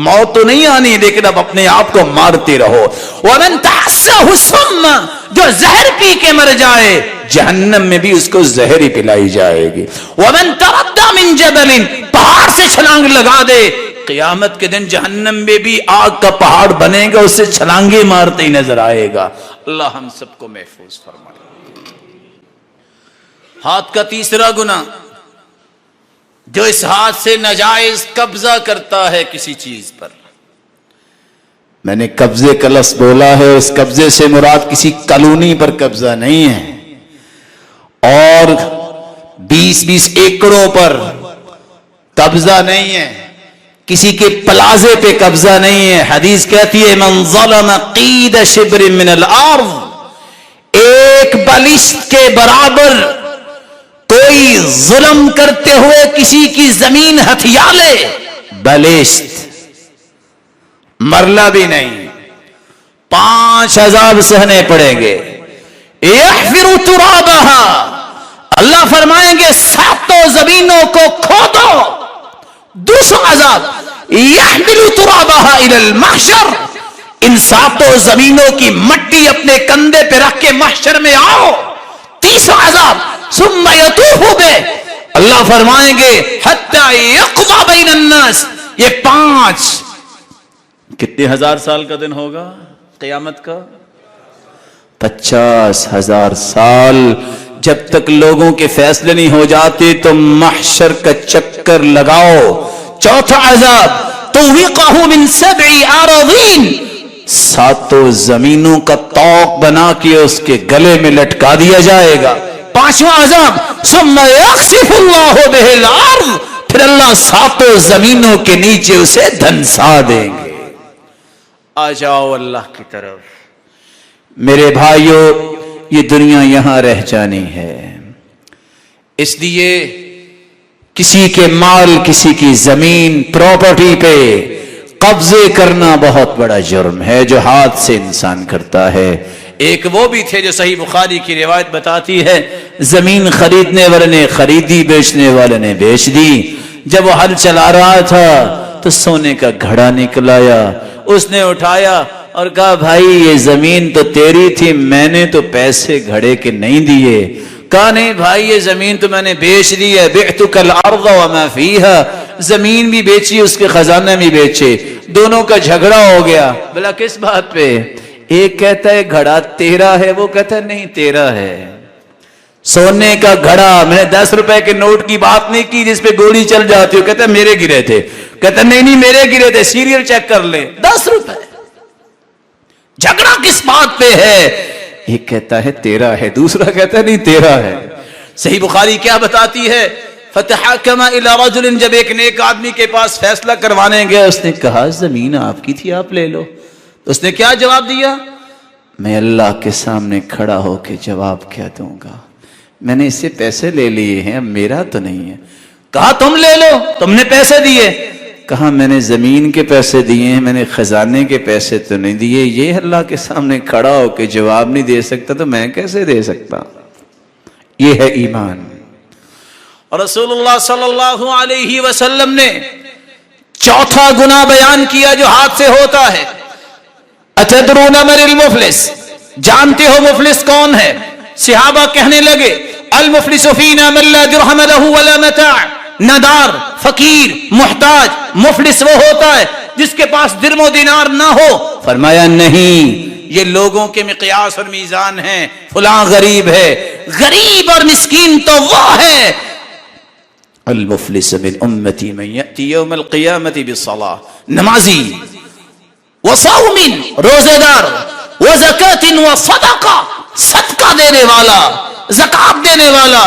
موت تو نہیں آنی لیکن اب اپنے آپ کو مارتے رہو. ومن تحسہ السم، جو زہر پی کے مر جائے جہنم میں بھی اس کو زہر ہی پلائی جائے گی. ومن تردى من جبل، پہاڑ سے چھلانگ لگا دے، قیامت کے دن جہنم میں بھی آگ کا پہاڑ بنے گا، اس سے چھلانگے مارتے ہی نظر آئے گا. اللہ ہم سب کو محفوظ فرمائے. ہاتھ کا تیسرا گناہ، جو اس ہاتھ سے ناجائز قبضہ کرتا ہے کسی چیز پر. میں نے قبضے کا لفظ بولا ہے، اس قبضے سے مراد کسی کالونی پر قبضہ نہیں ہے، اور 20-20 ایکڑوں پر قبضہ نہیں ہے، کسی کے پلازے پہ قبضہ نہیں ہے. حدیث کہتی ہے من ظلم قید شبر من الارض، ایک بالشت کے برابر کوئی ظلم کرتے ہوئے کسی کی زمین ہتھیا لے، بالشت مرلہ بھی نہیں، 5 عذاب سہنے پڑیں گے. یحفر ترابہا، اللہ فرمائیں گے 7 زمینوں کو کھودو. دوسرا عذاب یحمل ترابہا الی المحشر، ان 7 زمینوں کی مٹی اپنے کندھے پہ رکھ کے محشر میں آؤ. 30 عذاب ثم یطوف بہ، اللہ فرمائیں گے حتی یقضی بین الناس، یہ 5 کتنے ہزار سال کا دن ہوگا قیامت کا؟ 50,000 سال جب تک لوگوں کے فیصلے نہیں ہو جاتے تو محشر کا چکر لگاؤ. چوتھا عذاب توقہ من 7 اراضین، 7 زمینوں کا طوق بنا کے اس کے گلے میں لٹکا دیا جائے گا. 5واں عذاب ثم یخسف اللہ بہ الارض، پھر اللہ 7 زمینوں کے نیچے اسے دھنسا دیں گے. آ جاؤ اللہ کی طرف. میرے بھائیو، یہ دنیا یہاں رہ جانی ہے، اس لیے کسی کے مال، کسی کی زمین، پراپرٹی پہ قبضے کرنا بہت بڑا جرم ہے جو ہاتھ سے انسان کرتا ہے. ایک وہ بھی تھے جو صحیح بخاری کی روایت بتاتی ہے، زمین خریدنے والے نے خریدی، بیچنے والے نے بیچ دی. جب وہ ہل چلا رہا تھا تو سونے کا گھڑا نکل آیا، اس نے اٹھایا اور کہا بھائی یہ زمین تو تیری تھی، میں نے تو پیسے گھڑے کے نہیں دیے. کہا نہیں بھائی یہ زمین تو میں نے بیچ دی ہے، بعتک الارض وما فیہا، زمین بھی بیچی اس کے خزانہ بھی بیچے. دونوں کا جھگڑا ہو گیا. بلا کس بات پہ؟ ایک کہتا ہے گھڑا تیرا ہے، وہ کہتا ہے نہیں تیرا ہے. سونے کا گھڑا، میں نے 10 روپے کے نوٹ کی بات نہیں کی جس پہ گولی چل جاتی ہو، کہتا ہے میرے گرے تھے. کہتا ہے نہیں میرے گرے تھے، سیریل چیک کر لیں. 10 روپے. جھگڑا کس بات پہ ہے؟ ایک کہتا ہے تیرا ہے، دوسرا کہتا ہے نہیں تیرا ہے. صحیح بخاری کیا بتاتی ہے؟ فتحاکم الی رجل، جب ایک نیک آدمی کے پاس فیصلہ کروانے گئے، اس نے کہا زمین آپ کی تھی آپ لے لو. اس نے کیا جواب دیا؟ میں اللہ کے سامنے کھڑا ہو کے جواب کیا دوں گا، میں نے اس سے پیسے لے لیے ہیں، میرا تو نہیں ہے. کہا تم لے لو، تم نے پیسے دیے. کہا میں نے زمین کے پیسے دیے ہیں، میں نے خزانے کے پیسے تو نہیں دیے. یہ اللہ کے سامنے کھڑا ہو کے جواب نہیں دے سکتا تو میں کیسے دے سکتا؟ یہ ہے ایمان. اور رسول اللہ صلی اللہ علیہ وسلم نے چوتھا گناہ بیان کیا جو ہاتھ سے ہوتا ہے. اتدرون من المفلس، جانتے ہو مفلس کون ہے؟ صحابہ کہنے لگے المفلس فینا من لا درہم لہ ولا متاع، ندار، فقیر، محتاج. مفلس وہ ہوتا ہے جس کے پاس درم و دینار نہ ہو. فرمایا نہیں، یہ لوگوں کے مقیاس اور میزان ہیں. فلاں غریب ہے، غریب اور مسکین تو وہ ہے المفلس من امتی من یأتی یوم القیامت بالصلاة، نمازی وصوم، روزے دار، وزکاة وصدقہ، صدقہ دینے والا، زکات دینے والا.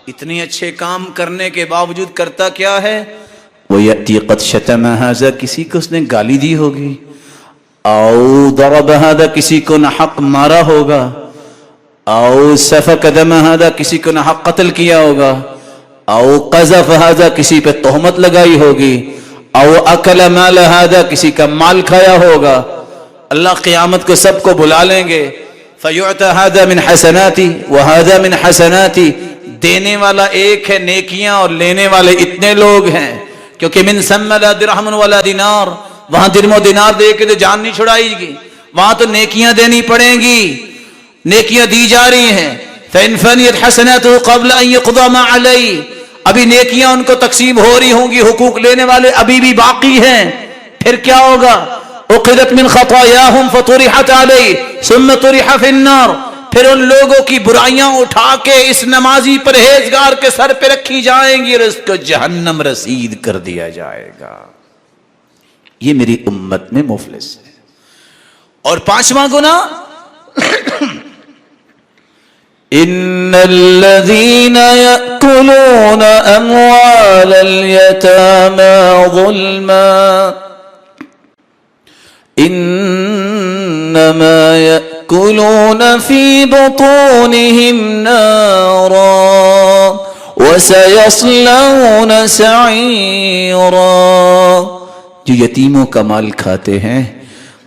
اتنے اچھے کام کرنے کے باوجود کرتا کیا ہے؟ وَيَأْتِي قَدْ شَتَمَ هَذَا، کسی کو اس نے گالی دی ہوگی. او ضرب هذا، کسی کو ناحق مارا ہوگا. او سفک دم هذا، کسی کو ناحق قتل کیا ہوگا. او قذف هذا، کسی پہ تہمت لگائی ہوگی. او اکل مال هذا، کسی کا مال کھایا ہوگا. اللہ قیامت کو سب کو بلا لیں گے. فَيُعْتَى هَذَا مِنْ حَسَنَاتِي وَهَذَا مِنْ حَسَنَاتِي، دینے والا ایک ہے نیکیاں اور لینے والے اتنے لوگ ہیں. کیونکہ من ثم لا درہم ولا دینار، وہاں درم و دینار دے کے تو جان نہیں چھڑائی گی، وہاں تو نیکیاں دینی پڑیں گی. نیکیاں دی جا رہی ہیں. فَإِنْ فَنِيَتْ حَسَنَاتُهُ قَبْلَ أَنْ يُقْضَى مَا عَلَيْهِ، ابھی نیکیاں ان کو تقسیم ہو رہی ہوں گی، حقوق لینے والے ابھی بھی باقی ہیں. پھر کیا ہوگا؟ اخذت من خطاياهم فطرحت عليه ثم طرح في النار، پھر ان لوگوں کی برائیاں اٹھا کے اس نمازی پرہیزگار کے سر پہ رکھی جائیں گی اور اس کو جہنم رسید کر دیا جائے گا. یہ میری امت میں مفلس ہے. اور 5واں گناہ ان الذين يأكلون اموال اليتامى ظلما انما يأكلون في بطونهم نارا وسيصلون سعيرا. جو یتیموں کا مال کھاتے ہیں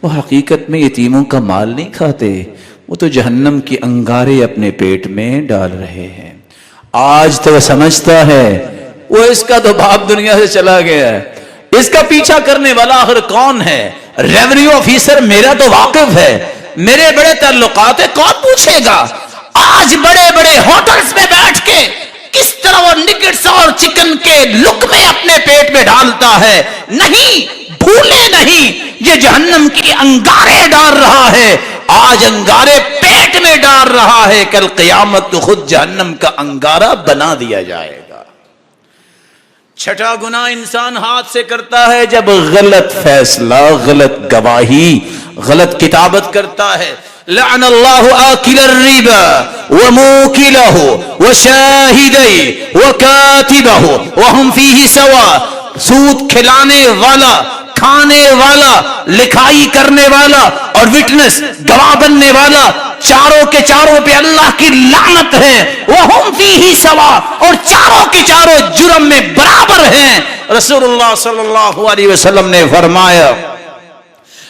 وہ حقیقت میں یتیموں کا مال نہیں کھاتے، وہ تو جہنم کی انگارے اپنے پیٹ میں ڈال رہے ہیں. آج تو وہ سمجھتا ہے وہ اس کا تو باپ دنیا سے چلا گیا ہے، اس کا پیچھا کرنے والا آخر کون ہے؟ ریونیو آفیسر میرا تو واقف ہے، میرے بڑے تعلقات ہے، کون پوچھے گا؟ آج بڑے بڑے ہوٹلز میں بیٹھ کے کس طرح وہ نگٹس اور چکن کے لقمے اپنے پیٹ میں ڈالتا ہے. نہیں، بھولے نہیں، یہ جہنم کی انگارے ڈال رہا ہے. آج انگارے پیٹ میں ڈال رہا ہے، کل قیامت کو خود جہنم کا انگارہ بنا دیا جائے گا. چھٹا گناہ انسان ہاتھ سے کرتا ہے جب غلط فیصلہ، غلط گواہی، غلط کتابت کرتا ہے. لعن اللہ آکل الربا وموکلہ وشاہدہ وکاتبہ وہم فیہ سوا. سود کھلانے والا، کھانے والا، لکھائی کرنے والا اور وٹنس گواہ بننے والا، چاروں کے چاروں پہ اللہ کی لعنت ہے. وہم فیہ سوا، اور چاروں کے چاروں جرم میں برابر ہیں. رسول اللہ صلی اللہ علیہ وسلم نے فرمایا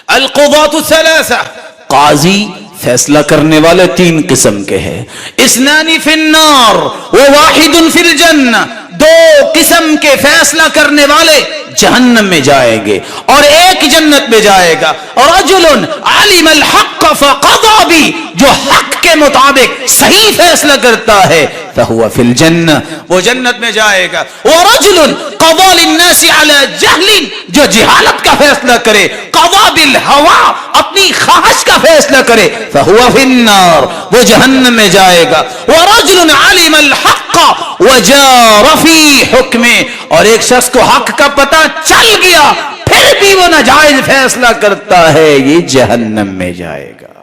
القضاة ثلاثہ، قاضی فیصلہ کرنے والے تین قسم کے ہیں. اثنان فی النار وواحد فی الجنہ، دو قسم کے فیصلہ کرنے والے جہنم میں جائیں گے اور ایک جنت میں جائے گا. اور رجل علم الحق فقضى به، جو حق کے مطابق صحیح فیصلہ کرتا ہے فهو فی الجنہ، وہ جنت میں جائے گا. ورجل قضى للناس على جهل، جو جہالت کا فیصلہ کرے، قضى بالهوى، اپنی خواہش کا فیصلہ کرے، فهو فی النار، وہ جہنم میں جائے گا. ورجل علم الحق وجار فی حکمه، اور ایک شخص کو حق کا پتہ چل گیا پھر بھی وہ ناجائز فیصلہ کرتا ہے، یہ جہنم میں جائے گا.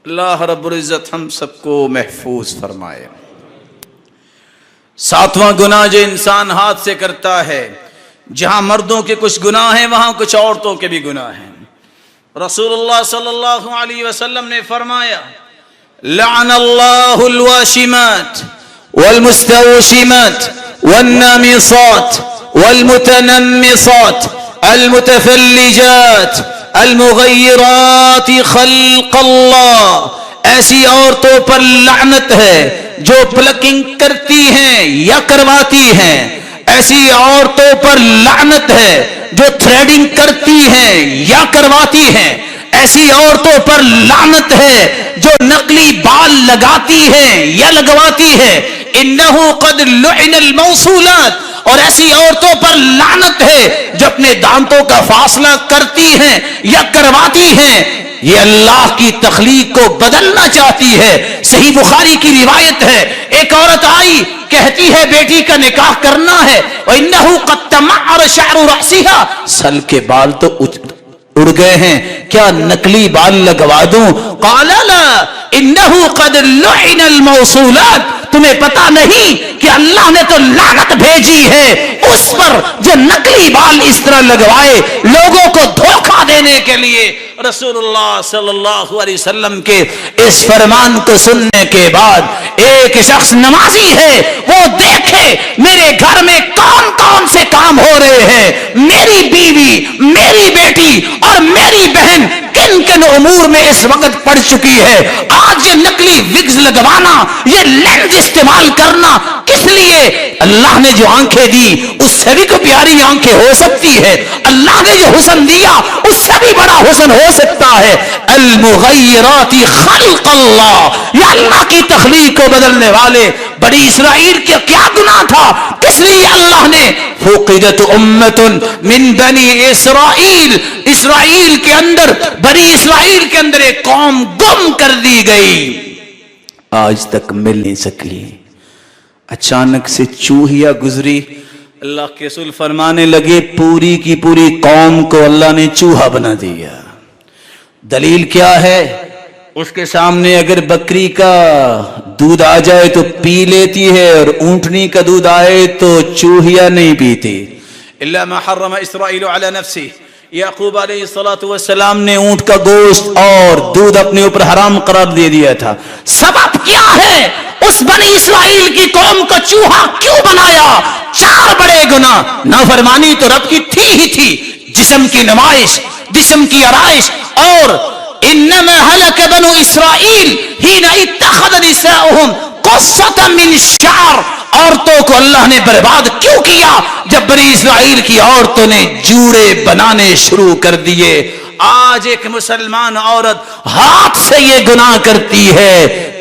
اللہ رب العزت ہم سب کو محفوظ فرمائے. ساتواں گناہ جو انسان ہاتھ سے کرتا ہے، جہاں مردوں کے کچھ گناہ ہیں وہاں کچھ عورتوں کے بھی گناہ ہیں. رسول اللہ صلی اللہ علیہ وسلم نے فرمایا لعن اللہ الواشمات والمستوشمات والنامصات والمتنمصات المتفلجات المغیرات خلق اللہ. ایسی عورتوں پر لعنت ہے جو پلکنگ کرتی ہیں یا کرواتی ہیں. ایسی عورتوں پر لعنت ہے جو تھریڈنگ کرتی ہیں یا کرواتی ہیں. ایسی عورتوں پر لعنت ہے جو نقلی بال لگاتی ہیں یا لگواتی ہے. انہو قد لعن الموصولات، اور ایسی عورتوں پر لعنت ہے جو اپنے دانتوں کا فاصلہ کرتی ہیں یا کرواتی ہیں. یہ اللہ کی تخلیق کو بدلنا چاہتی ہے. صحیح بخاری کی روایت ہے، ایک عورت آئی کہتی ہے بیٹی کا نکاح کرنا ہے. وَإِنَّهُ قَدْ تَمَعَّرَ شَعْرُ رَأْسِهَا، سل کے بال تو اڑ گئے ہیں، کیا نقلی بال لگوا دوں؟ قال لا انه قد لعن الموصولات، تمہیں پتا نہیں کہ اللہ نے تو لعنت بھیجی ہے اس پر جو نقلی بال اس طرح لگوائے لوگوں کو دھوکہ دینے کے لیے. رسول اللہ صلی اللہ علیہ وسلم کے اس فرمان کو سننے کے بعد ایک شخص نمازی ہے، وہ دیکھے میرے گھر میں کون کون سے کام ہو رہے ہیں، میری بیوی، میری بیٹی اور میری بہن کن کن امور میں اس وقت پڑ چکی ہے. آج یہ نقلی وگز لگوانا، یہ لینز استعمال کرنا کس لیے؟ اللہ نے جو آنکھیں دی اس سے بھی کوئی پیاری آنکھیں ہو سکتی ہے. اللہ نے جو حسن دیا اس سے بھی بڑا حسن ہو سکتا ہے. المغیرات خلق اللہ، یہ اللہ کی تخلیق کو بدلنے والے. بنی اسرائیل کا کیا گناہ تھا؟ کس لیے اللہ نے فقدت امت من بنی اسرائیل، اسرائیل کے اندر، بنی اسرائیل کے اندر ایک قوم گم کر دی گئی، آج تک مل نہیں سکی. اچانک سے چوہیا گزری، اللہ کے رسول فرمانے لگے پوری کی پوری قوم کو اللہ نے چوہا بنا دیا. دلیل کیا ہے؟ اس کے سامنے اگر بکری کا دودھ آ جائے تو پی لیتی ہے اور اونٹنی کا دودھ آئے تو چوہیا نہیں پیتی. الا ما حرم اسرائیل علی نفسه، یعقوب علیہ السلام نے اونٹ کا گوشت اور دودھ اپنے اوپر حرام قرار دے دیا تھا. سبب کیا ہے؟ اس بنی اسرائیل کی قوم کو چوہا کیوں بنایا؟ 4 بڑے گناہ. نافرمانی تو رب کی تھی ہی تھی، جسم کی نمائش، جسم کی آرائش، اور انما ہلک بنو اسرائیل حین اتخذ نساؤہم قصة من شعر، عورتوں کو اللہ نے برباد کیوں کیا؟ جب بنی اسرائیل کی عورتوں نے جوڑے بنانے شروع کر دیے. آج ایک مسلمان عورت ہاتھ سے یہ گناہ کرتی ہے،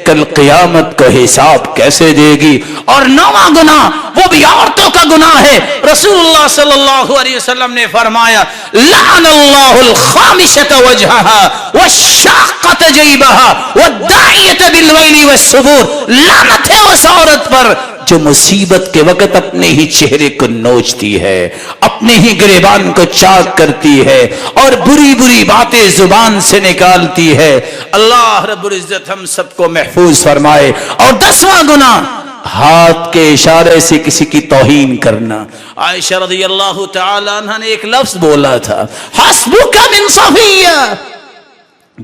کل قیامت کو حساب کیسے دے گی. اور 9واں گناہ وہ بھی عورتوں کا گناہ ہے. رسول اللہ صلی اللہ علیہ وسلم نے فرمایا لعن اللہ الخامشۃ وجہها والشاقۃ جیبها والداعیۃ بالویل والثبور. لعنت ہے اس عورت پر جو مصیبت کے وقت اپنے ہی چہرے کو نوچتی ہے, اپنے ہی گریبان کو چاک کرتی ہے اور بری بری باتیں زبان سے نکالتی ہے. اللہ رب العزت ہم سب کو محفوظ فرمائے. اور 10واں گناہ ہاتھ کے اشارے سے کسی کی توہین کرنا. عائشہ رضی اللہ تعالی عنہ نے ایک لفظ بولا تھا حسبک من صفیہ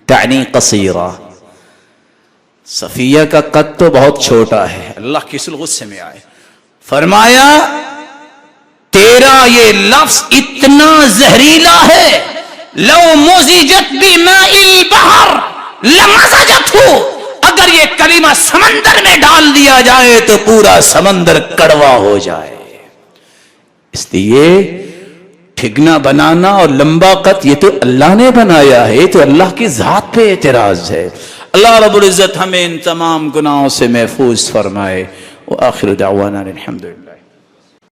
تعنی قصیرہ. صفیہ کا قد تو بہت چھوٹا ہے. اللہ کس غصے میں آئے, فرمایا تیرا یہ لفظ اتنا زہریلا ہے لو مزجت بماء البحر لمزجته. اگر یہ کلمہ سمندر میں ڈال دیا جائے تو پورا سمندر کڑوا ہو جائے. اس لیے ٹھگنا بنانا اور لمبا قد یہ تو اللہ نے بنایا ہے, یہ تو اللہ کی ذات پہ اعتراض ہے. اللہ رب العزت ہمیں ان تمام گناہوں سے محفوظ فرمائے. وآخر دعوانا الحمدللہ.